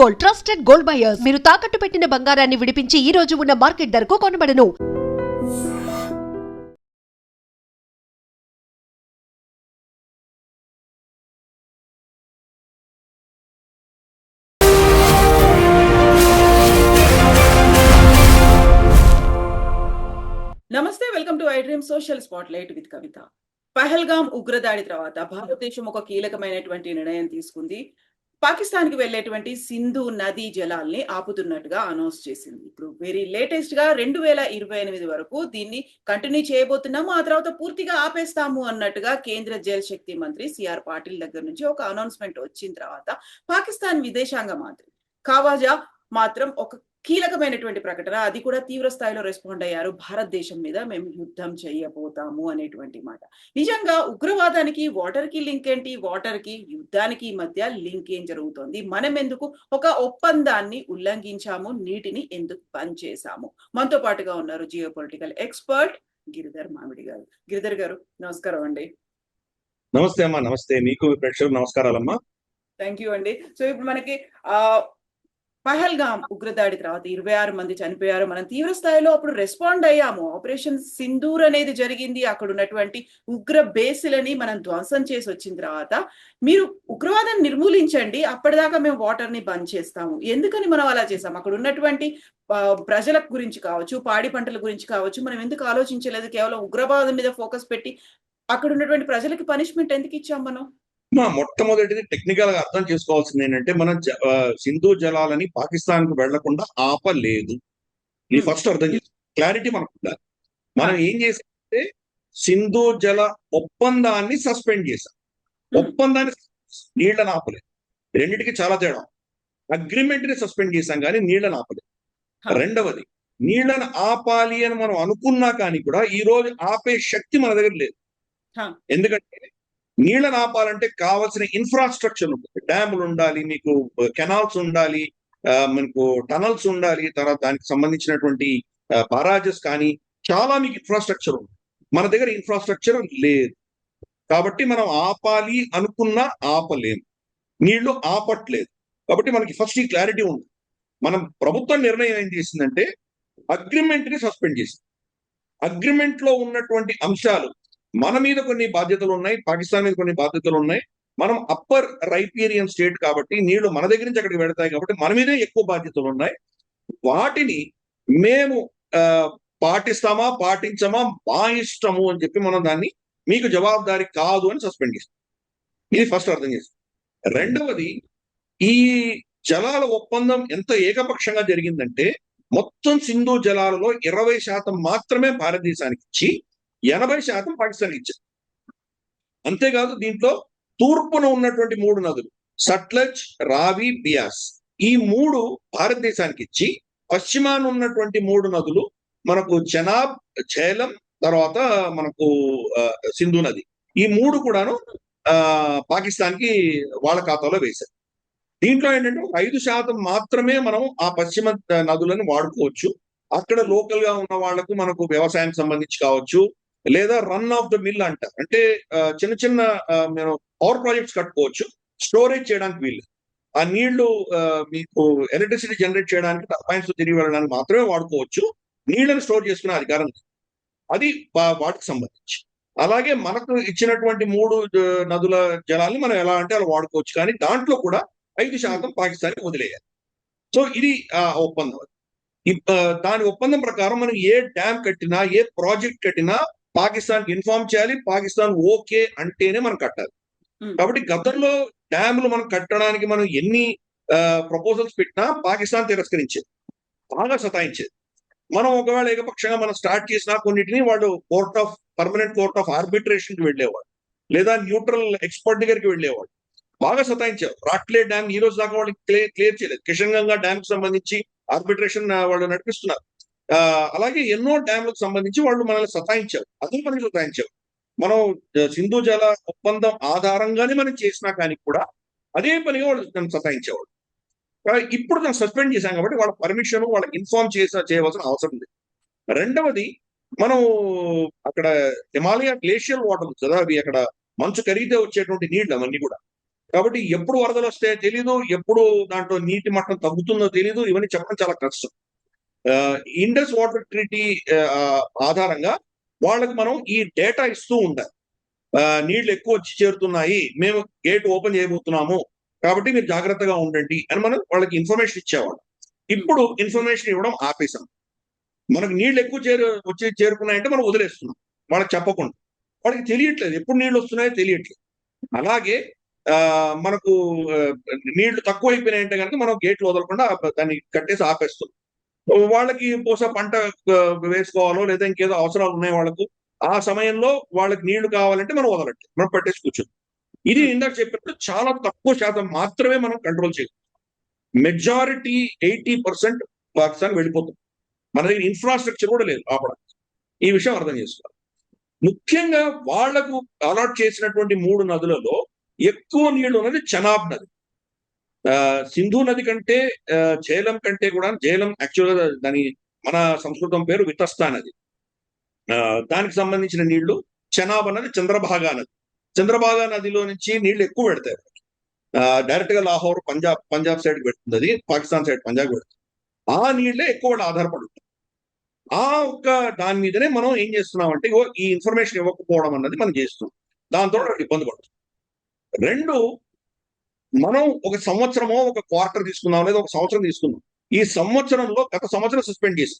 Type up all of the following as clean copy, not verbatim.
Gold, trusted gold buyers. మీరు తాకట్టు పెట్టిన బంగారాన్ని విడిపించి ఈ రోజు ఉన్న మార్కెట్ ధరకు కొనబడను. నమస్తే, welcome to I dream social spotlight with Kavitha. Pahalgam ఉగ్రదాడి తర్వాత భారతదేశం ఒక కీలకమైనటువంటి నిర్ణయం తీసుకుంది. పాకిస్తాన్ కి వెళ్లేటువంటి సింధు నదీ జలాల్ని ఆపుతున్నట్టుగా అనౌన్స్ చేసింది. ఇప్పుడు వెరీ లేటెస్ట్ గా 2028 వరకు దీన్ని కంటిన్యూ చేయబోతున్నాము, ఆ తర్వాత పూర్తిగా ఆపేస్తాము అన్నట్టుగా కేంద్ర జల్ శక్తి మంత్రి సిఆర్ పాటిల్ దగ్గర నుంచి ఒక అనౌన్స్మెంట్ వచ్చిన తర్వాత పాకిస్తాన్ విదేశాంగ మంత్రి ఖవాజా మాత్రం ఒక కీలకమైనటువంటి ప్రకటన, అది కూడా తీవ్ర స్థాయిలో రెస్పాండ్ అయ్యారు. భారతదేశం మీద మేము యుద్ధం చేయబోతాము అనేటువంటి మాట. నిజంగా ఉగ్రవాదానికి వాటర్ కి లింక్ ఏంటి, వాటర్ కి యుద్ధానికి మధ్య లింక్ ఏం జరుగుతోంది, మనం ఎందుకు ఒక ఒప్పందాన్ని ఉల్లంఘించాము, నీటిని ఎందుకు బంద్ చేశాము? మనతో పాటుగా ఉన్నారు జియో పొలిటికల్ ఎక్స్పర్ట్ గిరిధర్ మామిడి గారు. గిరిధర్ గారు, నమస్కారం అండి. నమస్తే అమ్మా. నమస్తే మీకు, ప్రేక్షకులకు నమస్కారాలమ్మా. థ్యాంక్ యూ అండి. సో ఇప్పుడు మనకి పహల్గామ్ ఉగ్రదాడి తర్వాత 26 మంది చనిపోయారు. మనం తీవ్ర స్థాయిలో అప్పుడు రెస్పాండ్ అయ్యాము. ఆపరేషన్ సింధూర్ అనేది జరిగింది. అక్కడ ఉన్నటువంటి ఉగ్ర బేసులని మనం ధ్వంసం చేసి వచ్చిన తర్వాత మీరు ఉగ్రవాదాన్ని నిర్మూలించండి, అప్పటిదాకా మేము వాటర్ ని బంద్ చేస్తాము. ఎందుకని మనం అలా చేసాం? అక్కడ ఉన్నటువంటి ప్రజల గురించి కావచ్చు, పాడి పంటల గురించి కావచ్చు, మనం ఎందుకు ఆలోచించలేదు? కేవలం ఉగ్రవాదం మీద ఫోకస్ పెట్టి అక్కడ ఉన్నటువంటి ప్రజలకి పనిష్మెంట్ ఎందుకు ఇచ్చాం మనం? మొట్టమొదటిది టెక్నికల్ గా అర్థం చేసుకోవాల్సింది ఏంటంటే, మనం సింధు జలాలని పాకిస్తాన్ కు వెళ్లకుండా ఆపలేదు. ఇది ఫస్ట్ అర్థం చేసుకో, క్లారిటీ మనకు ఉండాలి. మనం ఏం చేసామంటే సింధు జల ఒప్పందాన్ని సస్పెండ్ చేశాం. ఒప్పందాన్ని, నీళ్లను ఆపలేదు. రెండింటికి చాలా తేడా. అగ్రిమెంట్ ని సస్పెండ్ చేశాం కానీ నీళ్లను ఆపలేదు. రెండవది, నీళ్లను ఆపాలి అని మనం అనుకున్నా కానీ కూడా ఈ రోజు ఆపే శక్తి మన దగ్గర లేదు. ఎందుకంటే నీళ్లను ఆపాలంటే కావాల్సిన ఇన్ఫ్రాస్ట్రక్చర్ ఉంటుంది. డ్యాములు ఉండాలి, మీకు కెనాల్స్ ఉండాలి, మనకు టనల్స్ ఉండాలి, తర్వాత దానికి సంబంధించినటువంటి బారాజెస్ కానీ చాలా మీకు ఇన్ఫ్రాస్ట్రక్చర్ ఉంది. మన దగ్గర ఇన్ఫ్రాస్ట్రక్చర్ లేదు. కాబట్టి మనం ఆపాలి అనుకున్నా ఆపలేము, నీళ్లు ఆపట్లేదు. కాబట్టి మనకి ఫస్ట్ ఈ క్లారిటీ ఉంది. మనం ప్రభుత్వం నిర్ణయం ఏం చేసిందంటే అగ్రిమెంట్ ని సస్పెండ్ చేసింది. అగ్రిమెంట్ లో ఉన్నటువంటి అంశాలు, మన మీద కొన్ని బాధ్యతలు ఉన్నాయి, పాకిస్తాన్ మీద కొన్ని బాధ్యతలు ఉన్నాయి. మనం అప్పర్ రైపీరియన్ స్టేట్ కాబట్టి నీళ్లు మన దగ్గర నుంచి అక్కడికి వెళతాయి కాబట్టి మన మీదే ఎక్కువ బాధ్యతలు ఉన్నాయి. వాటిని మేము పాటిస్తామా పాటించమా మా ఇష్టము అని చెప్పి మనం దాన్ని మీకు జవాబుదారీ కాదు అని సస్పెండ్ చేస్తాం. ఇది ఫస్ట్ అర్థం చేస్తాం. రెండవది, ఈ జలాల ఒప్పందం ఎంత ఏకపక్షంగా జరిగిందంటే మొత్తం సింధు జలాలలో 20% మాత్రమే భారతదేశానికి ఇచ్చి 80% పాకిస్తాన్ ఇచ్చారు. అంతేకాదు, దీంట్లో తూర్పున ఉన్నటువంటి 3 నదులు సట్లజ్, రావి, బియాస్, ఈ 3 భారతదేశానికి ఇచ్చి పశ్చిమాన ఉన్నటువంటి 3 నదులు మనకు చెనాబ్, ఝేలం, తర్వాత మనకు సింధు నది, ఈ 3 కూడాను పాకిస్తాన్ కి వాళ్ళ ఖాతాలో వేశారు. దీంట్లో ఏంటంటే 5% మాత్రమే మనం ఆ పశ్చిమ నదులను వాడుకోవచ్చు. అక్కడ లోకల్ గా ఉన్న వాళ్లకు మనకు వ్యవసాయం సంబంధించి కావచ్చు, లేదా రన్ ఆఫ్ ద మిల్ అంటారు, అంటే చిన్న చిన్న మేము పవర్ ప్రాజెక్ట్స్ కట్టుకోవచ్చు, స్టోరేజ్ చేయడానికి వీళ్ళు. ఆ నీళ్లు మీకు ఎలక్ట్రిసిటీ జనరేట్ చేయడానికి, టర్బైన్స్ తిరిగి వెళ్ళడానికి మాత్రమే వాడుకోవచ్చు. నీళ్లను స్టోర్ చేసుకునే అధికారం అది వాటికి సంబంధించి. అలాగే మనకు ఇచ్చినటువంటి 3 నదుల జలాల్ని మనం ఎలా అంటే అలా వాడుకోవచ్చు, కానీ దాంట్లో కూడా 5% పాకిస్తాన్కి వదిలేయాలి. సో ఇది ఒప్పందం. దాని ఒప్పందం ప్రకారం మనం ఏ డ్యామ్ కట్టినా, ఏ ప్రాజెక్ట్ కట్టినా పాకిస్తాన్ కి ఇన్ఫార్మ్ చేయాలి. పాకిస్తాన్ ఓకే అంటేనే మనం కట్టాలి. కాబట్టి గతంలో డ్యాములు మనం కట్టడానికి మనం ఎన్ని ప్రపోజల్స్ పెట్టినా పాకిస్తాన్ తిరస్కరించేది, బాగా సతాయించేది. మనం ఒకవేళ ఏకపక్షంగా మనం స్టార్ట్ చేసినా కొన్నిటిని వాళ్ళు పర్మనెంట్ కోర్ట్ ఆఫ్ ఆర్బిట్రేషన్ కి వెళ్ళేవాడు, లేదా న్యూట్రల్ ఎక్స్పర్ట్ దగ్గరికి వెళ్ళేవాడు. బాగా సతాయించారు. రాట్లే డ్యామ్ ఈ రోజు దాకా వాళ్ళకి క్లియర్ చేయలేదు. కిషన్ గంగా డ్యామ్ కి సంబంధించి ఆర్బిట్రేషన్ వాళ్ళు నడిపిస్తున్నారు. అలాగే ఎన్నో డ్యామ్లకు సంబంధించి వాళ్ళు మనల్ని సతాయించారు, అదే పని సతాయించారు. మనం సింధు జల ఒప్పందం ఆధారంగానే మనం చేసినా కానీ కూడా అదే పనిగా వాళ్ళు నన్ను సతాయించేవాళ్ళు. ఇప్పుడు దాన్ని సస్పెండ్ చేశాం కాబట్టి వాళ్ళ పర్మిషన్, వాళ్ళకి ఇన్ఫార్మ్ చేయవలసిన అవసరం లేదు. రెండవది, మనం అక్కడ హిమాలయ గ్లేషియల్ వాటర్ కదా, అవి అక్కడ మంచు కరిగితే వచ్చేటువంటి నీళ్లు అవన్నీ కూడా కాబట్టి ఎప్పుడు వరదలు వస్తాయో తెలీదు, ఎప్పుడు దాంట్లో నీటి మట్టం తగ్గుతుందో తెలీదు, ఇవన్నీ చెప్పడం చాలా కష్టం. ఇండస్ వాటర్ ట్రీటీ ఆధారంగా వాళ్ళకి మనం ఈ డేటా ఇస్తూ ఉండాలి. నీళ్లు ఎక్కువ వచ్చి చేరుతున్నాయి, మేము గేట్ ఓపెన్ చేయబోతున్నాము, కాబట్టి మీరు జాగ్రత్తగా ఉండండి అని మనం వాళ్ళకి ఇన్ఫర్మేషన్ ఇచ్చేవాళ్ళం. ఇప్పుడు ఇన్ఫర్మేషన్ ఇవ్వడం ఆపేసాం. మనకు నీళ్లు ఎక్కువ వచ్చి చేరుకున్నాయంటే మనం వదిలేస్తున్నాం వాళ్ళకి చెప్పకుండా. వాళ్ళకి తెలియట్లేదు ఎప్పుడు నీళ్లు వస్తున్నాయో తెలియట్లేదు. అలాగే మనకు నీళ్లు తక్కువ అయిపోయినాయంటే కనుక మనం గేట్లు వదలకుండా దాన్ని కట్టేసి ఆపేస్తాం. వాళ్ళకి బహుశా పంట వేసుకోవాలో లేదా ఇంకేదో అవసరాలు ఉన్నాయి వాళ్ళకు, ఆ సమయంలో వాళ్ళకి నీళ్లు కావాలంటే మనం వదలట్లేదు, మనం పట్టేసి కూర్చొని. ఇది ఇందాక చెప్పినట్టు చాలా తక్కువ శాతం మాత్రమే మనం కంట్రోల్ చేయగలం. మెజారిటీ 80% పాకిస్తాన్ వెళ్ళిపోతుంది. మన దగ్గర ఇన్ఫ్రాస్ట్రక్చర్ కూడా లేదు ఆపడానికి. ఈ విషయం అర్థం చేసుకోవాలి. ముఖ్యంగా వాళ్లకు అలాట్ చేసినటువంటి 3 నదులలో ఎక్కువ నీళ్లు ఉన్నది చెనాబ్ నది. సింధు నది కంటే జేలం కంటే కూడా, జేలం యాక్చువల్గా దాని మన సంస్కృతం పేరు వితస్తా నది, దానికి సంబంధించిన నీళ్లు. చెనాబ్ అన్నది చంద్రభాగా నది. చంద్రభాగా నదిలో నుంచి నీళ్లు ఎక్కువ పెడతాయి. డైరెక్ట్ గా లాహోర్ పంజాబ్ సైడ్ పెడుతుంది, అది పాకిస్తాన్ సైడ్ పంజాబ్ పెడుతుంది. ఆ నీళ్లే ఎక్కువ ఆధారపడి ఉంటాయి. ఆ ఒక్క దాని మీదనే మనం ఏం చేస్తున్నామంటే ఈ ఇన్ఫర్మేషన్ ఇవ్వకపోవడం అన్నది మనం చేస్తున్నాం. దాంతో ఇబ్బంది పడుతుంది. 2, మనం ఒక సంవత్సరమో ఒక క్వార్టర్ తీసుకుందాం లేదా ఒక సంవత్సరం తీసుకుందాం. ఈ సంవత్సరంలో గత సంవత్సరం సస్పెండ్ చేసి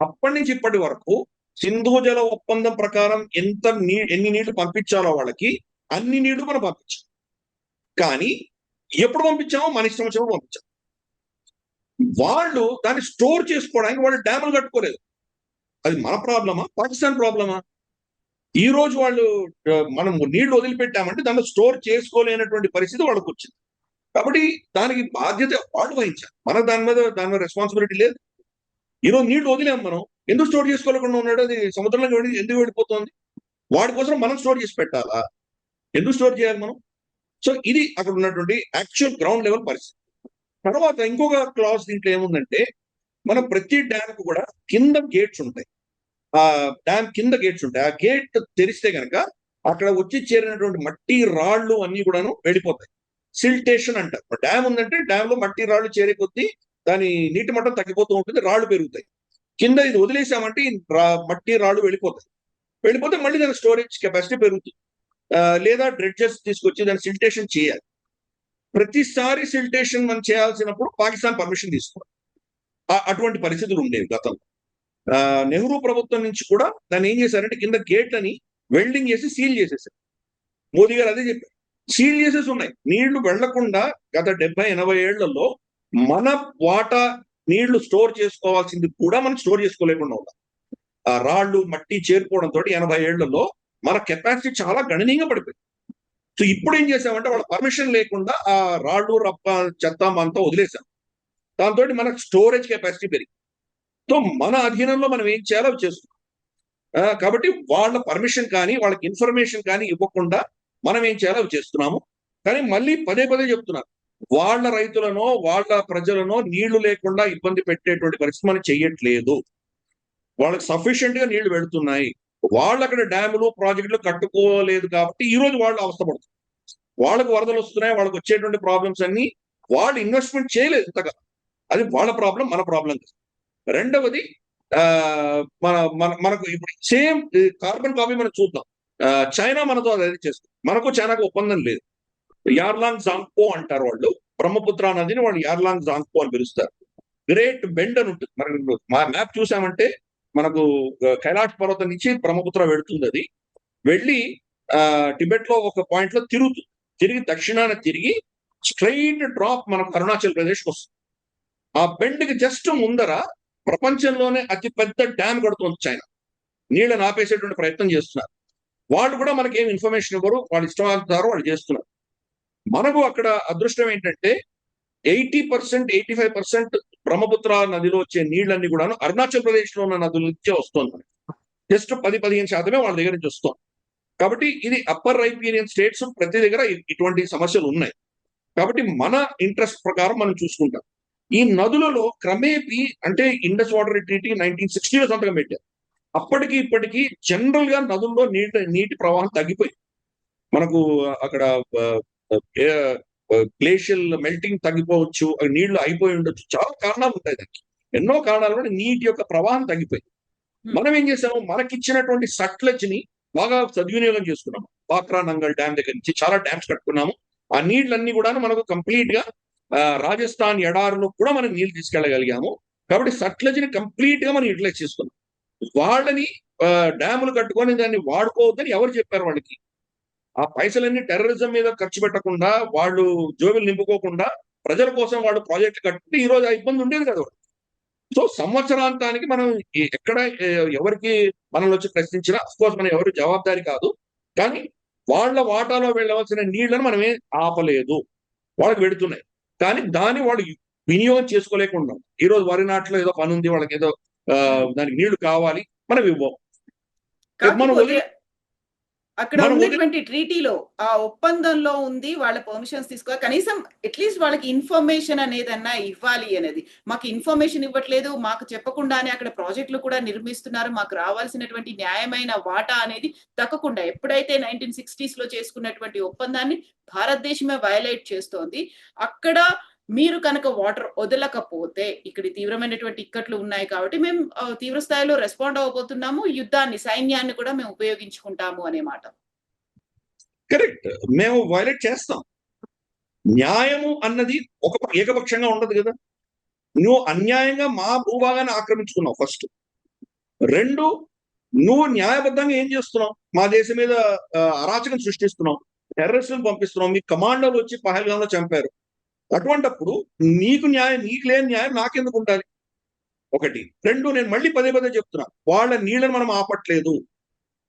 అప్పటి నుంచి ఇప్పటి వరకు సింధు జల ఒప్పందం ప్రకారం ఎన్ని నీళ్లు పంపించాలో వాళ్ళకి అన్ని నీళ్లు మనం పంపించాం. కానీ ఎప్పుడు పంపించామో మన ఇష్టం వచ్చినప్పుడు పంపించాం. వాళ్ళు దాన్ని స్టోర్ చేసుకోవడానికి వాళ్ళు డ్యాములు కట్టుకోలేదు. అది మన ప్రాబ్లమా, పాకిస్తాన్ ప్రాబ్లమా? ఈ రోజు వాళ్ళు మనం నీళ్లు వదిలిపెట్టామంటే దాన్ని స్టోర్ చేసుకోలేనటువంటి పరిస్థితి వాళ్ళకు వచ్చింది. కాబట్టి దానికి బాధ్యత వాళ్ళు వహించాలి. మనకు దాని మీద రెస్పాన్సిబిలిటీ లేదు. ఈరోజు నీళ్లు వదిలేం, మనం ఎందుకు స్టోర్ చేసుకోలేకుండా ఉన్నాడు? అది సముద్రంలో ఎందుకు వెళ్ళిపోతుంది? వాడి కోసం మనం స్టోర్ చేసి పెట్టాలా? ఎందుకు స్టోర్ చేయాలి మనం? సో ఇది అక్కడ ఉన్నటువంటి యాక్చువల్ గ్రౌండ్ లెవెల్ పరిస్థితి. తర్వాత ఇంకొక క్లాస్ దీంట్లో ఏముందంటే, మనం ప్రతి డ్యామ్ కు కూడా కింద గేట్స్ ఉంటాయి. ఆ డ్యామ్ కింద గేట్స్ ఉంటాయి. ఆ గేట్ తెరిస్తే కనుక అక్కడ వచ్చి చేరినటువంటి మట్టి రాళ్లు అన్ని కూడాను వెళ్ళిపోతాయి. సిల్టేషన్ అంటారు. డ్యామ్ ఉందంటే డ్యామ్ లో మట్టి రాళ్లు చేరే కొద్దీ దాని నీటి మట్టం తగ్గిపోతూ ఉంటుంది, రాళ్లు పెరుగుతాయి. కింద ఇది వదిలేసామంటే మట్టి రాళ్లు వెళ్ళిపోతే మళ్ళీ దాని స్టోరేజ్ కెపాసిటీ పెరుగుతుంది. లేదా డ్రెడ్జెస్ తీసుకొచ్చి దాన్ని సిల్టేషన్ చేయాలి. ప్రతిసారి సిల్టేషన్ మనం చేయాల్సినప్పుడు పాకిస్తాన్ పర్మిషన్ తీసుకోవాలి. అటువంటి పరిస్థితులు ఉండేవి గతంలో. నెహ్రూ ప్రభుత్వం నుంచి కూడా దాన్ని ఏం చేశారంటే కింద గేట్లని వెల్డింగ్ చేసి సీల్ చేసేసారు. మోదీ గారు అదే చెప్పారు, సీల్ చేసేసి ఉన్నాయి. నీళ్లు వెళ్లకుండా గత 70-80 ఏళ్లలో మన వాటా నీళ్లు స్టోర్ చేసుకోవాల్సింది కూడా మనం స్టోర్ చేసుకోలేకుండా ఉన్నాం. ఆ రాళ్లు మట్టి చేరుకోవడంతో 80 ఏళ్లలో మన కెపాసిటీ చాలా గణనీయంగా పడిపోయింది. సో ఇప్పుడు ఏం చేసామంటే వాళ్ళ పర్మిషన్ లేకుండా ఆ రాళ్లు రప్ప చెత్త అంతా వదిలేసాం. దాంతో మనకు స్టోరేజ్ కెపాసిటీ పెరిగింది. సో మన అధీనంలో మనం ఏం చేయాలో అవి చేస్తున్నాం. కాబట్టి వాళ్ళ పర్మిషన్ కానీ వాళ్ళకి ఇన్ఫర్మేషన్ కానీ ఇవ్వకుండా మనం ఏం చేయాలో అవి చేస్తున్నాము. కానీ మళ్ళీ పదే చెప్తున్నారు, వాళ్ళ రైతులనో వాళ్ళ ప్రజలనో నీళ్లు లేకుండా ఇబ్బంది పెట్టేటువంటి పరిస్థితి మనం చెయ్యట్లేదు. వాళ్ళకి సఫిషియెంట్ గా నీళ్లు వెళుతున్నాయి. వాళ్ళు అక్కడ డ్యాములు ప్రాజెక్టులు కట్టుకోలేదు కాబట్టి ఈ రోజు వాళ్ళు అవస్థపడుతున్నారు. వాళ్ళకు వరదలు వస్తున్నాయి, వాళ్ళకి వచ్చేటువంటి ప్రాబ్లమ్స్ అన్ని వాళ్ళు ఇన్వెస్ట్మెంట్ చేయలేదు ఇంతగా. అది వాళ్ళ ప్రాబ్లం, మన ప్రాబ్లం కాదు. రెండవది, మనకు ఇప్పుడు సేమ్ కార్బన్ కాపీ మనం చూద్దాం. చైనా మనతో అదే చేస్తుంది. మనకు చైనాకు ఒప్పందం లేదు. యార్లాంగ్ జాంగ్పో అంటారు వాళ్ళు. బ్రహ్మపుత్ర నదిని వాళ్ళు యార్లాంగ్ జాంగ్పో అని పిలుస్తారు. గ్రేట్ బెండ్ అని ఉంటుంది. మనకు మ్యాప్ చూసామంటే మనకు కైలాష్ పర్వతం నుంచి బ్రహ్మపుత్ర వెళుతుంది. అది వెళ్ళి టిబెట్ లో ఒక పాయింట్ లో తిరిగి దక్షిణాన తిరిగి స్ట్రైట్ డ్రాప్ మనకు అరుణాచల్ ప్రదేశ్కి వస్తుంది. ఆ బెండ్ కి జస్ట్ ముందర ప్రపంచంలోనే అతి పెద్ద డ్యామ్ కడుతుంది చైనా. నీళ్ళని ఆపేసేటువంటి ప్రయత్నం చేస్తున్నారు. వాళ్ళు కూడా మనకి ఏం ఇన్ఫర్మేషన్ ఇవ్వరు, వాళ్ళు ఇష్టం వాళ్ళు చేస్తున్నారు. మనకు అక్కడ అదృష్టం ఏంటంటే 80%, 85% బ్రహ్మపుత్ర నదిలో వచ్చే నీళ్ళన్ని కూడా అరుణాచల్ ప్రదేశ్ లో ఉన్న నదుల నుంచే వస్తుంది. జస్ట్ 10-15% వాళ్ళ దగ్గర నుంచి వస్తుంది. కాబట్టి ఇది అప్పర్ రైపీరియన్ స్టేట్స్ ప్రతి దగ్గర ఇటువంటి సమస్యలు ఉన్నాయి. కాబట్టి మన ఇంట్రెస్ట్ ప్రకారం మనం చూసుకుంటాం. ఈ నదులలో క్రమేపీ అంటే ఇండస్ వాటర్ ట్రీటీ 1960లో సంతకం పెట్టారు. అప్పటికి ఇప్పటికీ జనరల్ గా నదుల్లో నీటి ప్రవాహం తగ్గిపోయింది. మనకు అక్కడ గ్లేషియల్ మెల్టింగ్ తగ్గిపోవచ్చు, నీళ్లు అయిపోయి ఉండొచ్చు, చాలా కారణాలు ఉంటాయి దానికి. ఎన్నో కారణాల వల్ల నీటి యొక్క ప్రవాహం తగ్గిపోయింది. మనం ఏం చేసాము, మనకిచ్చినటువంటి సట్లెజ్ ని బాగా సద్వినియోగం చేసుకున్నాము. బాక్రా నంగల్ డ్యామ్ దగ్గర నుంచి చాలా డ్యామ్స్ కట్టుకున్నాము. ఆ నీళ్ళన్నీ కూడా మనకు కంప్లీట్ గా రాజస్థాన్ ఎడారిలో కూడా మనం నీళ్లు తీసుకెళ్ళగలిగాము. కాబట్టి సట్లెజ్ ని కంప్లీట్ గా మనం యూటిలైజ్ చేసుకున్నాం. వాళ్ళని డ్యాములు కట్టుకొని దాన్ని వాడుకోవద్దని ఎవరు చెప్పారు వాళ్ళకి? ఆ పైసలన్నీ టెర్రరిజం మీద ఖర్చు పెట్టకుండా, వాళ్ళు జోబులు నింపుకోకుండా ప్రజల కోసం వాళ్ళు ప్రాజెక్టులు కట్టుకుంటే ఈ రోజు ఆ ఇబ్బంది ఉండేది కదా. సో సంవత్సరాంతానికి మనం ఎక్కడ ఎవరికి మనల్ని వచ్చి ప్రశ్నించినా, అఫ్కోర్స్ మనం ఎవరు జవాబారి కాదు, కానీ వాళ్ళ వాటాలో వెళ్ళవలసిన నీళ్లను మనం ఏం ఆపలేదు, వాళ్ళకి వెడుతున్నాయి. కానీ దాన్ని వాళ్ళు వినియోగం చేసుకోలేకుండా, ఈ రోజు వరి నాట్లో ఏదో పని ఉంది, వాళ్ళకి ఏదో దానికి నీళ్లు కావాలి, మనం ఇవ్వం. కాకపోతే అక్కడ ఉన్నటువంటి ట్రీటీలో ఆ ఒప్పందంలో ఉంది, వాళ్ళ పర్మిషన్స్ తీసుకోవాలి, కనీసం అట్లీస్ట్ వాళ్ళకి ఇన్ఫర్మేషన్ అనేదన్నా ఇవ్వాలి అనేది. మాకు ఇన్ఫర్మేషన్ ఇవ్వట్లేదు, మాకు చెప్పకుండానే అక్కడ ప్రాజెక్టులు కూడా నిర్మిస్తున్నారు, మాకు రావాల్సినటువంటి న్యాయమైన వాటా అనేది దక్కకుండా, ఎప్పుడైతే 1960s లో చేసుకున్నటువంటి ఒప్పందాన్ని భారతదేశమే వయలేట్ చేస్తోంది, అక్కడ మీరు కనుక వాటర్ వదలకపోతే ఇక్కడ తీవ్రమైనటువంటి ఇక్కట్లు ఉన్నాయి కాబట్టి మేము తీవ్ర స్థాయిలో రెస్పాండ్ అవ్వబోతున్నాము, యుద్ధాన్ని, సైన్యాన్ని కూడా మేము ఉపయోగించుకుంటాము అనే మాట. కరెక్ట్, మేము వైలేట్ చేస్తాం. న్యాయము అన్నది ఒక ఏకపక్షంగా ఉండదు కదా. నువ్వు అన్యాయంగా మా భూభాగాన్ని ఆక్రమించుకున్నావు ఫస్ట్. రెండు, నువ్వు న్యాయబద్ధంగా ఏం చేస్తున్నావు, మా దేశం మీద అరాచకం సృష్టిస్తున్నావు, టెర్రరిస్టులు పంపిస్తున్నావు, మీ కమాండోలు వచ్చి పహల్గాంలో చంపారు. అటువంటప్పుడు నీకు న్యాయం, నీకు లేని న్యాయం నాకెందుకు ఉండాలి? ఒకటి. రెండు, నేను మళ్ళీ పదే పదే చెప్తున్నా, వాళ్ళ నీళ్లను మనం ఆపట్లేదు,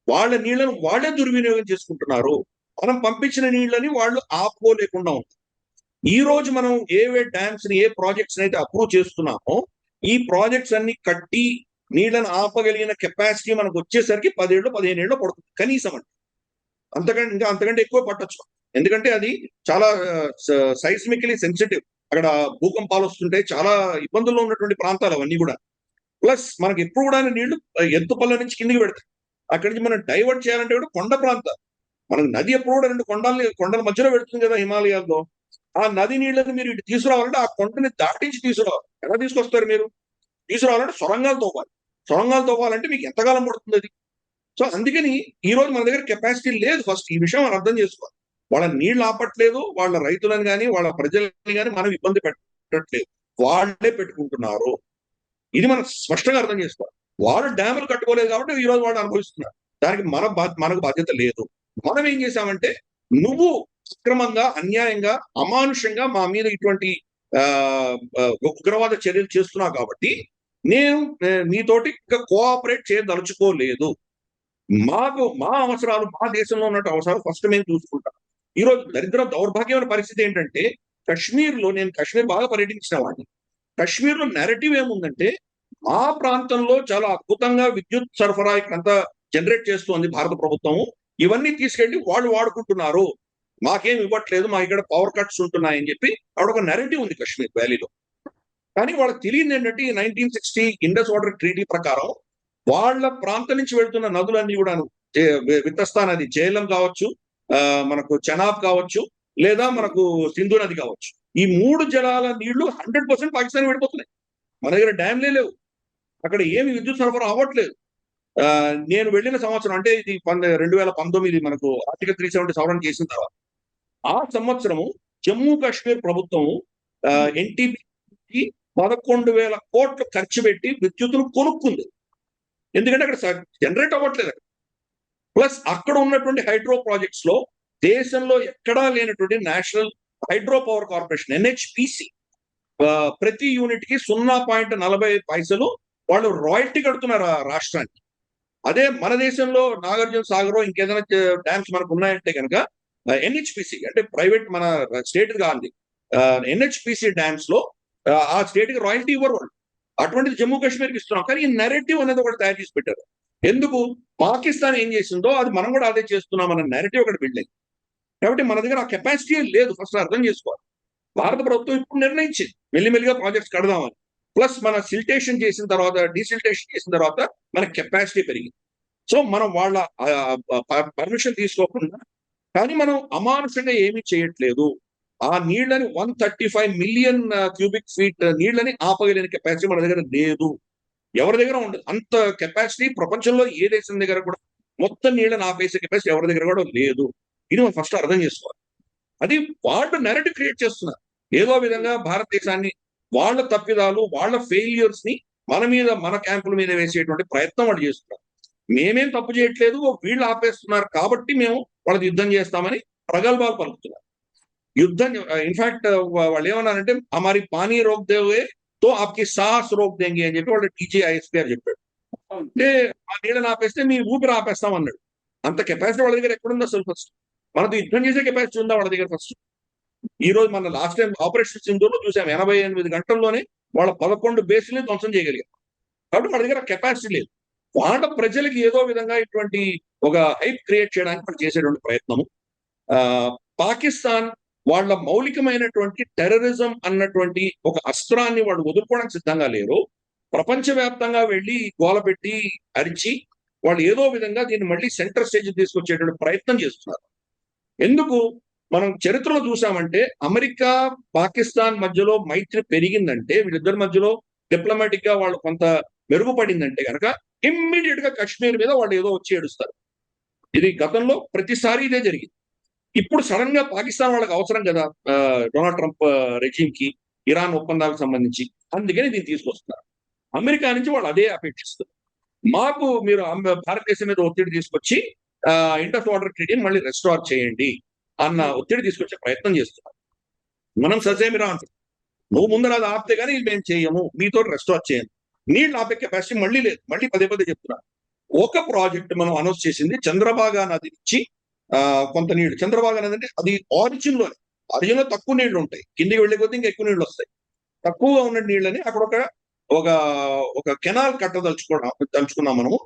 వాళ్ళ నీళ్లను వాళ్ళే దుర్వినియోగం చేసుకుంటున్నారు. మనం పంపించిన నీళ్ళని వాళ్ళు ఆపుకోలేకుండా ఉంటారు. ఈ రోజు మనం ఏవే డ్యామ్స్ ని, ఏ ప్రాజెక్ట్స్ అయితే అప్రూవ్ చేస్తున్నామో, ఈ ప్రాజెక్ట్స్ అన్ని కట్టి నీళ్ళని ఆపగలిగిన కెపాసిటీ మనకు వచ్చేసరికి 10 ఏళ్ళు 15 ఏళ్ళు పడుతుంది కనీసం. అంటే అంతకంటే ఎక్కువ పట్టొచ్చు. ఎందుకంటే అది చాలా సైస్మికలీ సెన్సిటివ్. అక్కడ భూకంపాలు వస్తుంటాయి, చాలా ఇబ్బందుల్లో ఉన్నటువంటి ప్రాంతాలు అవన్నీ కూడా. ప్లస్ మనకి ఎప్పుడు కూడా నీళ్లు ఎత్తుపల్ల నుంచి కిందికి పెడతాయి. అక్కడి నుంచి మనం డైవర్ట్ చేయాలంటే కూడా కొండ ప్రాంతాలు. మనకు నది ఎప్పుడు కూడా 2 కొండల మధ్యలో పెడుతుంది కదా హిమాలయాల్లో. ఆ నది నీళ్ళని మీరు ఇటు తీసుకురావాలంటే ఆ కొండని దాటించి తీసుకురావాలి. ఎలా తీసుకొస్తారు మీరు? తీసుకురావాలంటే సొరంగాలు తవ్వాలి. సొరంగాలు తవ్వాలంటే మీకు ఎంతకాలం పడుతుంది అది? సో అందుకని ఈ రోజు మన దగ్గర కెపాసిటీ లేదు. ఫస్ట్ ఈ విషయం మనం అర్థం చేసుకోవాలి. వాళ్ళ నీళ్లు ఆపట్లేదు, వాళ్ళ రైతులను కానీ వాళ్ళ ప్రజలని కానీ మనం ఇబ్బంది పెట్టట్లేదు, వాళ్ళే పెట్టుకుంటున్నారు. ఇది మనం స్పష్టంగా అర్థం చేసుకోవాలి. వాళ్ళు డ్యాములు కట్టుకోలేదు కాబట్టి ఈ రోజు వాళ్ళు అనుభవిస్తున్నారు. దానికి మనకు బాధ్యత లేదు. మనం ఏం చేశామంటే, నువ్వు అక్రమంగా, అన్యాయంగా, అమానుషంగా మా మీద ఇటువంటి ఉగ్రవాద చర్యలు చేస్తున్నావు కాబట్టి నేను నీతోటి కోఆపరేట్ చేయదలుచుకోలేదు. మా అవసరాలు, మా దేశంలో ఉన్న అవసరాలు ఫస్ట్ మేము చూసుకుంటాం. ఈ రోజు దౌర్భాగ్యమైన పరిస్థితి ఏంటంటే, నేను కాశ్మీర్ బాగా పర్యటించిన వాడిని. కాశ్మీర్ లో నెరేటివ్ ఏముందంటే, మా ప్రాంతంలో చాలా అద్భుతంగా విద్యుత్ సరఫరా ఇక్కడంతా జనరేట్ చేస్తోంది భారత ప్రభుత్వము, ఇవన్నీ తీసుకెళ్లి వాళ్ళు వాడుకుంటున్నారు, మాకేం ఇవ్వట్లేదు, మా ఇక్కడ పవర్ కట్స్ ఉంటున్నాయని చెప్పి అక్కడ ఒక నెరేటివ్ ఉంది కాశ్మీర్ వ్యాలీలో. కానీ వాళ్ళకి తెలియదు ఏంటంటే, 1960 ఇండస్ వాటర్ ట్రీటీ ప్రకారం వాళ్ళ ప్రాంతం నుంచి వెళ్తున్న నదులన్నీ కూడా, వితస్తా నది, జేలం కావచ్చు, మనకు చెనాబ్ కావచ్చు, లేదా మనకు సింధు నది కావచ్చు, ఈ 3 జలాల నీళ్లు 100% పాకిస్తాన్ వెళ్ళిపోతున్నాయి. మన దగ్గర డ్యామ్లే లేవు, అక్కడ ఏమి విద్యుత్ సరఫరా అవ్వట్లేదు. నేను వెళ్ళిన సంవత్సరం, అంటే ఇది 2019 మనకు ఆర్టికల్ 370 సవరణ చేసిన తర్వాత, ఆ సంవత్సరము జమ్మూ కాశ్మీర్ ప్రభుత్వం ఎన్టీపీ 11,000 కోట్లు ఖర్చు పెట్టి విద్యుత్తును కొనుక్కుంది. ఎందుకంటే అక్కడ జనరేట్ అవ్వట్లేదు. ప్లస్ అక్కడ ఉన్నటువంటి హైడ్రో ప్రాజెక్ట్స్ లో దేశంలో ఎక్కడా లేనటువంటి national hydro power corporation NHPC ప్రతి యూనిట్ కి 0.40 పైసలు వాళ్ళు రాయల్టీ కడుతున్నారు ఆ రాష్ట్రానికి. అదే మన దేశంలో నాగార్జున సాగర్ ఇంకేదైనా డ్యామ్స్ మనకు ఉన్నాయంటే కనుక NHPC అంటే ప్రైవేట్, మన స్టేట్ కాదు, NHPC డ్యామ్స్ లో ఆ స్టేట్ కి రాయల్టీ ఇవ్వరు వాళ్ళు. అటువంటిది జమ్మూ కాశ్మీర్కి ఇస్తున్నాం. కానీ ఈ నెరేటివ్ అనేది ఒకటి తయారు చేసి పెట్టారు. ఎందుకు? పాకిస్తాన్ ఏం చేసిందో అది మనం కూడా అదే చేస్తున్నాం అన్న నెరేటివ్ ఒకటి బిల్డ్ అయింది. కాబట్టి మన దగ్గర ఆ కెపాసిటీ లేదు, ఫస్ట్ అర్థం చేసుకోవాలి. భారత ప్రభుత్వం ఇప్పుడు నిర్ణయించింది మెల్లిమెల్లిగా ప్రాజెక్ట్స్ కడదామని. ప్లస్ మన సిల్టేషన్ చేసిన తర్వాత, డీసిల్టేషన్ చేసిన తర్వాత మన కెపాసిటీ పెరిగింది. సో మనం వాళ్ళ పర్మిషన్ తీసుకోకుండా కానీ మనం అమానుషంగా ఏమీ చేయట్లేదు. ఆ నీళ్ళని 135 మిలియన్ క్యూబిక్ ఫీట్ నీళ్ళని ఆపగలిగిన కెపాసిటీ మన దగ్గర లేదు. ఎవరి దగ్గర ఉండదు. అంత కెపాసిటీ ప్రపంచంలో ఏ దేశం దగ్గర కూడా మొత్తం నీళ్ళని ఆపేసే కెపాసిటీ ఎవరి దగ్గర కూడా లేదు. ఇది మనం ఫస్ట్ అర్థం చేసుకోవాలి. అది వాళ్ళు నెరేటివ్ క్రియేట్ చేస్తున్నారు. ఏదో విధంగా భారతదేశాన్ని వాళ్ళ తప్పిదాలు, వాళ్ళ ఫెయిల్యూర్స్ ని మన మీద, మన క్యాంపుల మీద వేసేటువంటి ప్రయత్నం వాళ్ళు చేస్తున్నారు. మేమేం తప్పు చేయట్లేదు, వీళ్ళు ఆపేస్తున్నారు కాబట్టి మేము వాళ్ళకి యుద్ధం చేస్తామని ప్రగల్భాలు పలుకుతున్నారు. యుద్ధం ఇన్ఫాక్ట్ వాళ్ళు ఏమన్నారంటే హమారీ పానీ రోక్ దేవే తో ఆప్కి సాహస్ రోక్ దేంగి అని చెప్పి వాళ్ళు టీజీఐఎస్పీ గారు చెప్పాడు. అంటే ఆ నీళ్ళని ఆపేస్తే మీ ఊపిరి ఆపేస్తాం అన్నాడు. అంత కెపాసిటీ వాళ్ళ దగ్గర ఎక్కడుంది అసలు? ఫస్ట్ మనతో యుద్ధం చేసే కెపాసిటీ ఉందా వాళ్ళ దగ్గర? ఫస్ట్ ఈ రోజు మన లాస్ట్ టైం ఆపరేషన్ సింధూర్లో చూసాం, 88 గంటల్లోనే వాళ్ళ 11 బేస్ని ధ్వంసం చేయగలిగారు. కాబట్టి వాళ్ళ దగ్గర కెపాసిటీ లేదు. వాళ్ళ ప్రజలకి ఏదో విధంగా ఇటువంటి ఒక హైప్ క్రియేట్ చేయడానికి వాళ్ళు చేసేటువంటి ప్రయత్నము. పాకిస్తాన్ వాళ్ళ మౌలికమైనటువంటి టెర్రరిజం అన్నటువంటి ఒక అస్త్రాన్ని వాళ్ళు వదులుకోవడానికి సిద్ధంగా లేరు. ప్రపంచవ్యాప్తంగా వెళ్ళి గోల పెట్టి అరిచి వాళ్ళు ఏదో విధంగా దీన్ని మళ్ళీ సెంటర్ స్టేజ్ తీసుకొచ్చేటువంటి ప్రయత్నం చేస్తున్నారు. ఎందుకు? మనం చరిత్రలో చూసామంటే అమెరికా పాకిస్తాన్ మధ్యలో మైత్రి పెరిగిందంటే, వీళ్ళిద్దరి మధ్యలో డిప్లొమాటిక్ గా వాళ్ళు కొంత మెరుగుపడిందంటే కనుక ఇమ్మీడియట్ గా కాశ్మీర్ మీద వాళ్ళు ఏదో వచ్చి ఏడుస్తారు. ఇది గతంలో ప్రతిసారి ఇదే జరిగింది. ఇప్పుడు సడన్ గా పాకిస్తాన్ వాళ్ళకి అవసరం కదా డొనాల్డ్ ట్రంప్ రెజీమ్ కి, ఇరాన్ ఒప్పందాలకు సంబంధించి. అందుకని దీన్ని తీసుకొస్తున్నారు. అమెరికా నుంచి వాళ్ళు అదే అపేక్షిస్తారు. మాకు మీరు భారతదేశం మీద ఒత్తిడి తీసుకొచ్చి ఇండస్ వాటర్ ట్రీటీని మళ్ళీ రెస్టోర్ చేయండి అన్న ఒత్తిడి తీసుకొచ్చే ప్రయత్నం చేస్తున్నారు. మనం ససేమిరా అంటాం, నువ్వు ముందర అది ఆపితే కానీ మేము చేయము, మీతో రెస్టోర్ చేయము. నీళ్ళు ఆపే కెపాసిటీ మళ్ళీ లేదు. మళ్ళీ పదే పదే చెప్తున్నారు. ఒక ప్రాజెక్ట్ మనం అనౌన్స్ చేసింది, చంద్రబాగా నది నుంచి కొంత నీళ్లు. చంద్రబాగా నది అంటే అది ఆరిజిన్ లో తక్కువ నీళ్లు ఉంటాయి, కిందికి వెళ్ళే కొద్దీ ఇంకా ఎక్కువ నీళ్లు వస్తాయి. తక్కువగా ఉన్న నీళ్ళని అక్కడ ఒక ఒక కెనాల్ తలుచుకున్నాం మనము.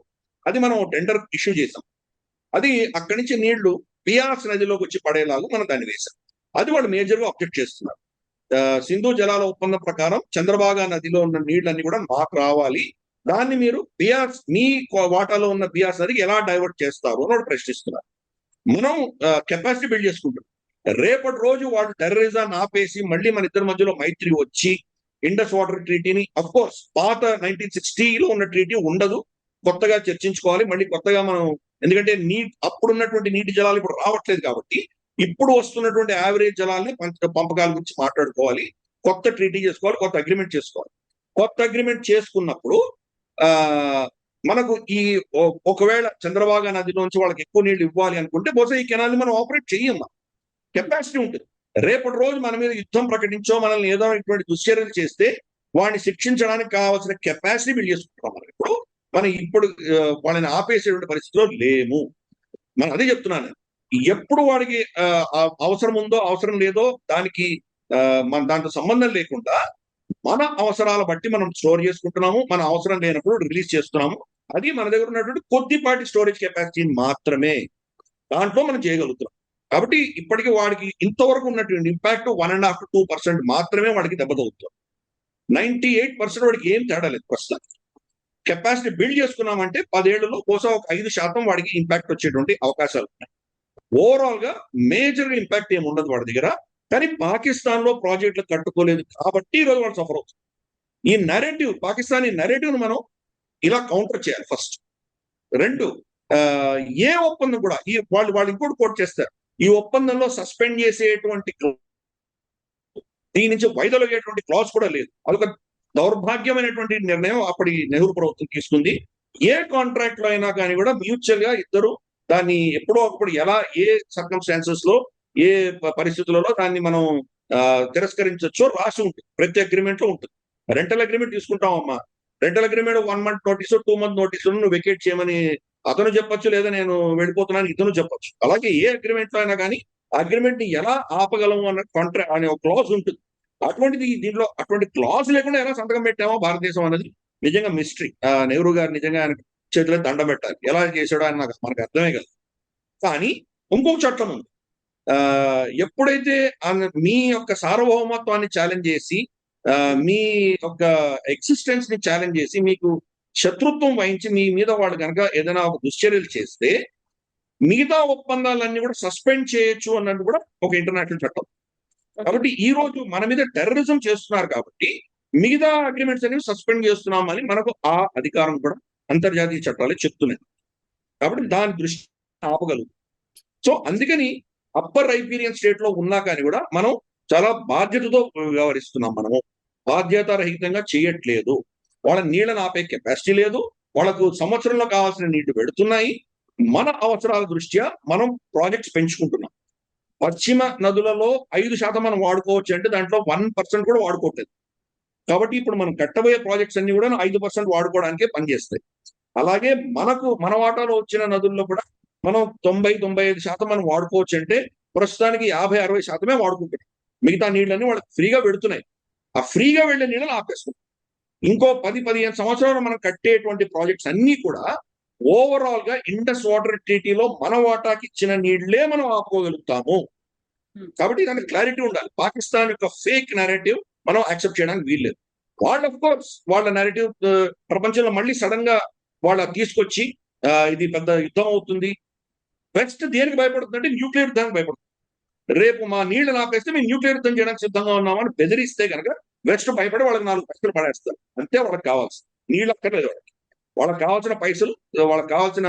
అది మనం టెండర్ ఇష్యూ చేసాం. అది అక్కడి నుంచి నీళ్లు బియాస్ నదిలోకి వచ్చి పడేలాగా మనం దాన్ని వేశాం. అది వాళ్ళు మేజర్ గా అబ్జెక్ట్ చేస్తున్నారు. సింధు జలాల ఒప్పందం ప్రకారం చంద్రబాగా నదిలో ఉన్న నీళ్ళన్నీ కూడా మాకు రావాలి, దాన్ని మీరు బియాస్ మీ వాటాలో ఉన్న బియాస్ నదికి ఎలా డైవర్ట్ చేస్తారు అని వాళ్ళు ప్రశ్నిస్తున్నారు. మనం కెపాసిటీ బిల్డ్ చేసుకుంటాం. రేపటి రోజు వాళ్ళు టెర్రరిజాన్ని ఆపేసి మళ్ళీ మన ఇద్దరి మధ్యలో మైత్రి వచ్చి ఇండస్ వాటర్ ట్రీటీని, అఫ్ కోర్స్ పాత 1960లో ఉన్న ట్రీటీ ఉండదు, కొత్తగా చర్చించుకోవాలి మళ్ళీ కొత్తగా మనం. ఎందుకంటే అప్పుడున్నటువంటి నీటి జలాలు ఇప్పుడు రావట్లేదు కాబట్టి ఇప్పుడు వస్తున్నటువంటి యావరేజ్ జలాల్ని పంపకాల గురించి మాట్లాడుకోవాలి, కొత్త ట్రీటీ చేసుకోవాలి, కొత్త అగ్రిమెంట్ చేసుకోవాలి. కొత్త అగ్రిమెంట్ చేసుకున్నప్పుడు మనకు ఈ ఒకవేళ చంద్రబాగా నదిలోంచి వాళ్ళకి ఎక్కువ నీళ్లు ఇవ్వాలి అనుకుంటే బహుశా ఈ కెనాల్ని మనం ఆపరేట్ చెయ్యమ్మా, కెపాసిటీ ఉంటుంది. రేపటి రోజు మన మీద యుద్ధం ప్రకటించో మనల్ని ఏదో ఇటువంటి దుశ్చర్యలు చేస్తే వాడిని శిక్షించడానికి కావాల్సిన కెపాసిటీ బిల్డ్ చేసుకుంటాం. మనం ఇప్పుడు వాళ్ళని ఆపేసేటువంటి పరిస్థితిలో లేము. మనం అదే చెప్తున్నాను, ఎప్పుడు వాడికి అవసరం ఉందో అవసరం లేదో దానికి మన దాంట్లో సంబంధం లేకుండా మన అవసరాల బట్టి మనం స్టోర్ చేసుకుంటున్నాము, మన అవసరం లేనప్పుడు రిలీజ్ చేస్తున్నాము. అది మన దగ్గర ఉన్నటువంటి కొద్దిపాటి స్టోరేజ్ కెపాసిటీ మాత్రమే, దాంట్లో మనం చేయగలుగుతున్నాం. కాబట్టి ఇప్పటికీ వాడికి ఇంతవరకు ఉన్నటువంటి ఇంపాక్ట్ 1.5 to 2% మాత్రమే వాడికి దెబ్బతవుతుంది. 98% వాడికి ఏం తేడా లేదు. ప్రస్తుతం కెపాసిటీ బిల్డ్ చేసుకున్నామంటే 10 ఏళ్లలో బహుశా ఒక 5% వాడికి ఇంపాక్ట్ వచ్చేటువంటి అవకాశాలు ఉన్నాయి. ఓవరాల్ గా మేజర్ ఇంపాక్ట్ ఏమి ఉండదు వాడి దగ్గర. కానీ పాకిస్తాన్ లో ప్రాజెక్టులు కట్టుకోలేదు కాబట్టి ఈరోజు వాళ్ళు సఫర్ అవుతుంది. ఈ నెరేటివ్, పాకిస్తానీ నెరేటివ్ ను మనం ఇలా కౌంటర్ చేయాలి ఫస్ట్. 2, ఏ ఒప్పందం కూడా వాళ్ళు ఇంకోటి కోట్ చేస్తారు, ఈ ఒప్పందంలో సస్పెండ్ చేసేటువంటి దీని నుంచి వైదొలగేటువంటి క్లాజ్ కూడా లేదు. అదొక దౌర్భాగ్యమైనటువంటి నిర్ణయం అప్పటి నెహ్రూ ప్రభుత్వం తీసుకుంది. ఏ కాంట్రాక్ట్ లో అయినా కానీ కూడా మ్యూచువల్ గా ఇద్దరు దాన్ని ఎప్పుడో ఒకప్పుడు ఎలా ఏ సర్కమ్స్టాన్సెస్ లో ఏ పరిస్థితులలో దాన్ని మనం తిరస్కరించవచ్చో రాసి ఉంటుంది, ప్రతి అగ్రిమెంట్ లో ఉంటుంది. రెంటల్ అగ్రిమెంట్ తీసుకుంటామమ్మా, rental agreement 1 month notice 2 month notice నువ్వు వెకేట్ చేయమని అతను చెప్పొచ్చు, లేదా నేను వెళ్ళిపోతున్నాను ఇతను చెప్పొచ్చు. అలాగే ఏ అగ్రిమెంట్ లో అయినా కానీ అగ్రిమెంట్ ని ఎలా ఆపగలము అన్న కాంట్రాక్ట్ అనే ఒక క్లాజ్ ఉంటుంది. అటువంటిది దీంట్లో అటువంటి క్లాజ్ లేకుండా ఎలా సంతకం పెట్టామో భారతదేశం అనేది నిజంగా మిస్టరీ. నెహ్రూ గారు నిజంగా ఆయన చేతిలో దండం పెట్టాలి, ఎలా చేశాడో అని మనకు అర్థమే కాదు. కానీ ఇంకొక చట్టం ఉంది, ఎప్పుడైతే మీ యొక్క సార్వభౌమత్వాన్ని ఛాలెంజ్ చేసి మీ యొక్క ఎగ్జిస్టెన్స్ ని ఛాలెంజ్ చేసి మీకు శత్రుత్వం వహించి మీ మీద వాళ్ళు కనుక ఏదైనా ఒక దుశ్చర్యలు చేస్తే మిగతా ఒప్పందాలన్నీ కూడా సస్పెండ్ చేయొచ్చు అన్నది కూడా ఒక ఇంటర్నేషనల్ చట్టం. కాబట్టి ఈ రోజు మన మీద టెర్రరిజం చేస్తున్నారు కాబట్టి మిగతా అగ్రిమెంట్స్ అనేవి సస్పెండ్ చేస్తున్నామని మనకు ఆ అధికారం కూడా అంతర్జాతీయ చట్టాలే చెప్తున్నాయి. కాబట్టి దాని దృష్టి ఆపగలుగుతాం. సో అందుకని అప్పర్ రైపీరియన్ స్టేట్ లో ఉన్నా కానీ కూడా మనం చాలా బాధ్యతతో వ్యవహరిస్తున్నాం. మనము బాధ్యతారహితంగా చేయట్లేదు. వాళ్ళ నీళ్ళని ఆపే కెపాసిటీ లేదు. వాళ్ళకు సంవత్సరంలో కావాల్సిన నీళ్లు పెడుతున్నాయి. మన అవసరాల దృష్ట్యా మనం ప్రాజెక్ట్స్ పెంచుకుంటున్నాం. పశ్చిమ నదులలో 5% మనం వాడుకోవచ్చు అంటే దాంట్లో 1% కూడా వాడుకోవట్లేదు. కాబట్టి ఇప్పుడు మనం కట్టబోయే ప్రాజెక్ట్స్ అన్ని కూడా 5% వాడుకోవడానికే పనిచేస్తాయి. అలాగే మన వాటాలో వచ్చిన నదుల్లో కూడా మనం 90-95% మనం వాడుకోవచ్చు అంటే ప్రస్తుతానికి 50-60% వాడుకుంటున్నాం. మిగతా నీళ్ళని వాళ్ళకి ఫ్రీగా పెడుతున్నాయి. ఆ ఫ్రీగా వెళ్లే నీళ్ళని ఆపేస్తున్నాం. ఇంకో 10-15 సంవత్సరాలు మనం కట్టేటువంటి ప్రాజెక్ట్స్ అన్ని కూడా ఓవరాల్ గా ఇండస్ వాటర్ ట్రీటీలో మన వాటాకి ఇచ్చిన నీళ్లే మనం ఆపుకోగలుగుతాము. కాబట్టి దానికి క్లారిటీ ఉండాలి. పాకిస్తాన్ యొక్క ఫేక్ నెరేటివ్ మనం యాక్సెప్ట్ చేయడానికి వీల్లేదు. వాళ్ళు ఆఫ్ కోర్స్ వాళ్ళ నెరేటివ్ ప్రపంచంలో మళ్ళీ సడన్ గా వాళ్ళ తీసుకొచ్చి ఇది పెద్ద యుద్ధం అవుతుంది. వెస్ట్ దేనికి భయపడుతుందంటే న్యూక్లియర్ యుద్ధానికి భయపడుతుంది. రేపు మా నీళ్లు ఆపేస్తే మేము న్యూక్లియర్ యుద్ధం చేయడానికి సిద్ధంగా ఉన్నామని బెదిరిస్తే కనుక వెస్ట్ భయపడి వాళ్ళకి 4 పైసలు పడేస్తారు. అంతే వాళ్ళకి కావాల్సి. నీళ్ళు అక్కర్లేదు వాళ్ళకి. వాళ్ళకి కావాల్సిన పైసలు, వాళ్ళకి కావాల్సిన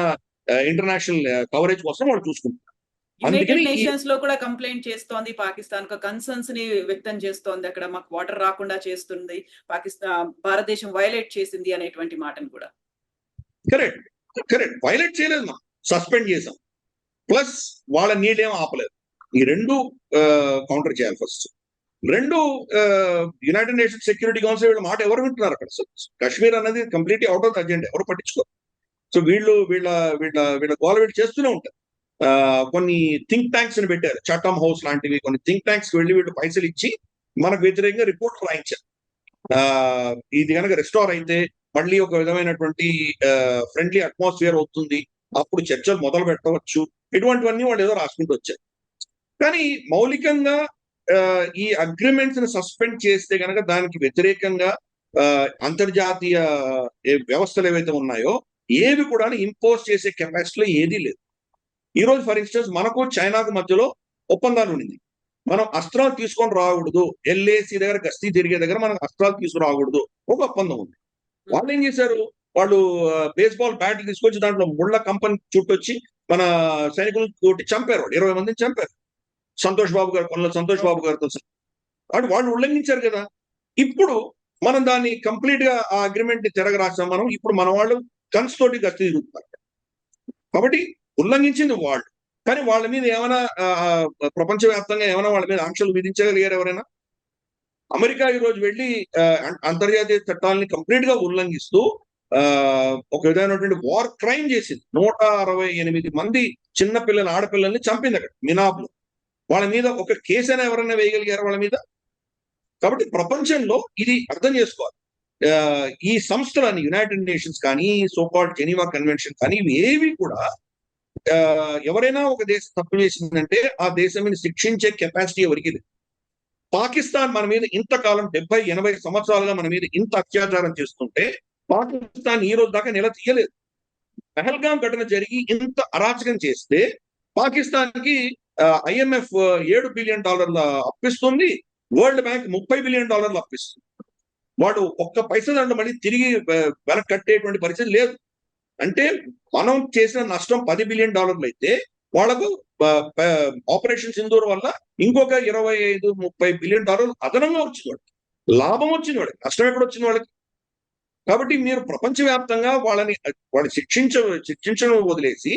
ఇంటర్నేషనల్ కవరేజ్ కోసం వాళ్ళు చూసుకుంటారు. యునైటెడ్ నేషన్స్ లో కూడా కంప్లైంట్ చేస్తోంది పాకిస్తాన్, కన్సర్న్స్ ని వ్యక్తం చేస్తోంది. అక్కడ మాకు వాటర్ రాకుండా చేస్తుంది పాకిస్తాన్, భారతదేశం వైలేట్ చేసింది అనేటువంటి మాటను కూడా. కరెక్ట్ వైలేట్ చేయలేదు, మనం సస్పెండ్ చేసాం. ప్లస్ వాళ్ళ నీళ్ళేం ఆపలేదు. ఈ రెండు కౌంటర్ చేయాలి. ఫస్ట్ రెండు యునైటెడ్ నేషన్స్ సెక్యూరిటీ కౌన్సిల్ వీళ్ళ మాట ఎవరు వింటున్నారు అక్కడ? కాశ్మీర్ అనేది completely out of the agenda, ఎవరు పట్టించుకోరు. సో వీళ్ళ గోల వీళ్ళు చేస్తూనే ఉంటారు. కొన్ని థింక్ ట్యాంక్స్ ని పెట్టారు, చట్టం హౌస్ లాంటివి. కొన్ని థింక్ ట్యాంక్స్ వెళ్ళి వీళ్ళు పైసలు ఇచ్చి మనకు వ్యతిరేకంగా రిపోర్ట్ రాయించారు. ఇది కనుక రెస్టోర్ అయితే మళ్ళీ ఒక విధమైనటువంటి ఫ్రెండ్లీ అట్మాస్ఫియర్ అవుతుంది, అప్పుడు చర్చలు మొదలు పెట్టవచ్చు. ఇటువంటివన్నీ వాళ్ళు ఏదో రాసుకుంటూ వచ్చారు. కానీ మౌలికంగా ఈ అగ్రిమెంట్స్ ని సస్పెండ్ చేస్తే కనుక దానికి వ్యతిరేకంగా అంతర్జాతీయ వ్యవస్థలు ఏవైతే ఉన్నాయో ఏవి కూడా ఇంపోజ్ చేసే కెపాసిటీలో ఏదీ లేదు. ఈ రోజు ఫర్ ఇన్స్టెన్స్ మనకు చైనాకు మధ్యలో ఒప్పందాలు ఉండింది. మనం అస్త్రాలు తీసుకొని రాకూడదు, ఎల్ఏసి దగ్గర గస్తీ తిరిగే దగ్గర మనం అస్త్రాలు తీసుకురాకూడదు, ఒక ఒప్పందం ఉంది. వాళ్ళు ఏం చేశారు? వాళ్ళు బేస్బాల్ బ్యాట్లు తీసుకొచ్చి దాంట్లో ముళ్ళ కంపెనీ చుట్టొచ్చి మన సైనికులు కొట్టి చంపారు. 20 మందిని చంపారు. సంతోష్ బాబు గారితో వాళ్ళు ఉల్లంఘించారు కదా. ఇప్పుడు మనం దాన్ని కంప్లీట్ గా ఆ అగ్రిమెంట్ ని తిరగరాసాం. మనం ఇప్పుడు మన వాళ్ళు గన్స్ తోటి గస్తీ తిరుగుతున్నారు. కాబట్టి ఉల్లంఘించింది వాళ్ళు. కానీ వాళ్ళ మీద ఏమైనా ప్రపంచవ్యాప్తంగా ఏమైనా వాళ్ళ మీద ఆంక్షలు విధించగలిగారు ఎవరైనా? అమెరికా ఈ రోజు వెళ్ళి అంతర్జాతీయ చట్టాలని కంప్లీట్ గా ఉల్లంఘిస్తూ ఒక విధమైనటువంటి వార్ క్రైమ్ చేసింది. 168 మంది చిన్న పిల్లలు, ఆడపిల్లల్ని చంపింది అక్కడ మినాబ్లో. వాళ్ళ మీద ఒక కేసు అయినా ఎవరైనా వేయగలిగారు వాళ్ళ మీద? కాబట్టి ప్రపంచంలో ఇది అర్థం చేసుకోవాలి. ఈ సంస్థలన్నీ యునైటెడ్ నేషన్స్ కానీ, సోకాల్డ్ జెనీవా కన్వెన్షన్ కానీ, ఇవి ఏవి కూడా ఎవరైనా ఒక దేశం తప్పు చేసిందంటే ఆ దేశం మీద శిక్షించే కెపాసిటీ ఎవరికి లేదు. పాకిస్తాన్ మన మీద ఇంతకాలం 70-80 సంవత్సరాలుగా మన మీద ఇంత అత్యాచారం చేస్తుంటే పాకిస్తాన్ ఈ రోజు దాకా నిల తీయలేదు. పహల్గాం ఘటన జరిగి ఇంత అరాచకం చేస్తే పాకిస్తాన్ కి IMF $7 బిలియన్ అప్పిస్తుంది, వరల్డ్ బ్యాంక్ $30 బిలియన్ అప్పిస్తుంది. వాడు ఒక్క పైసా దాంట్లో మళ్ళీ తిరిగి వెనక్కి కట్టేటువంటి పరిస్థితి లేదు. అంటే మనం చేసిన నష్టం $10 బిలియన్ అయితే వాళ్ళకు ఆపరేషన్ సింధూర్ వల్ల ఇంకొక 25-30 బిలియన్ అదనంగా వచ్చింది వాళ్ళకి. లాభం వచ్చింది వాళ్ళకి, నష్టం ఎక్కడ వచ్చింది వాళ్ళకి? కాబట్టి మీరు ప్రపంచవ్యాప్తంగా వాళ్ళని శిక్షించడం వదిలేసి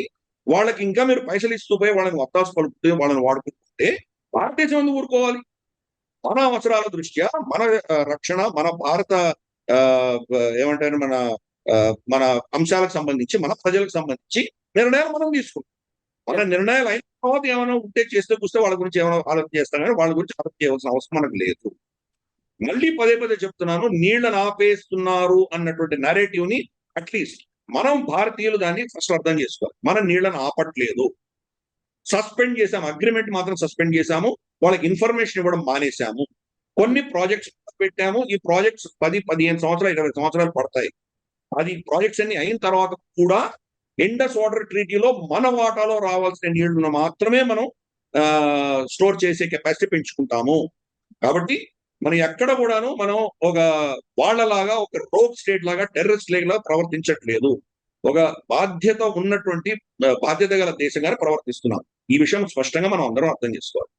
వాళ్ళకి ఇంకా మీరు పైసలు ఇస్తూ పోయి వాళ్ళని వత్తాసు పలుకుతూ వాళ్ళని వాడుకుంటుంటే భారతదేశం ఎందుకు ఊరుకోవాలి? మన అవసరాల దృష్ట్యా, మన రక్షణ, మన భారత ఏమంటారు మన అంశాలకు సంబంధించి, మన ప్రజలకు సంబంధించి నిర్ణయాలు మనం తీసుకుంటాం. మన నిర్ణయాలు అయిన తర్వాత ఏమైనా ఉంటే చేస్తే కూస్తే వాళ్ళ గురించి ఏమైనా ఆలోచన చేస్తాం, కానీ వాళ్ళ గురించి ఆలోచన చేయవలసిన అవసరం మనకు లేదు. మళ్ళీ పదే చెప్తున్నాను, నీళ్లను ఆపేస్తున్నారు అన్నటువంటి నెరేటివ్ ని అట్లీస్ట్ మనం భారతీయులు దాన్ని ఫస్ట్ అర్థం చేసుకోవాలి. మనం నీళ్లను ఆపట్లేదు, సస్పెండ్ చేసాము. అగ్రిమెంట్ మాత్రం సస్పెండ్ చేశాము. వాళ్ళకి ఇన్ఫర్మేషన్ ఇవ్వడం మానేశాము. కొన్ని ప్రాజెక్ట్స్ పెట్టాము. ఈ ప్రాజెక్ట్స్ 10-15 సంవత్సరాలు 20 సంవత్సరాలు పడతాయి. అది ప్రాజెక్ట్స్ అన్ని అయిన తర్వాత కూడా ఇండస్ వాటర్ ట్రీటీలో మన వాటాలో రావాల్సిన నీళ్లను మాత్రమే మనం స్టోర్ చేసే కెపాసిటీ పెంచుకుంటాము. కాబట్టి మనం ఎక్కడ కూడాను మనం ఒక వాళ్ళలాగా ఒక రోగ్ స్టేట్ లాగా టెర్రరిస్ట్ లాగా ప్రవర్తించట్లేదు. ఒక బాధ్యత ఉన్నటువంటి బాధ్యత గల దేశంగానే ప్రవర్తిస్తున్నాం. ఈ విషయం స్పష్టంగా మనం అందరం అర్థం చేసుకోవాలి.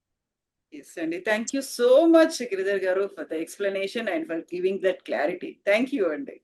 ఎస్ అండి. Thank you so much Giridhar గారు for the explanation and for giving that clarity. Thank you అండి.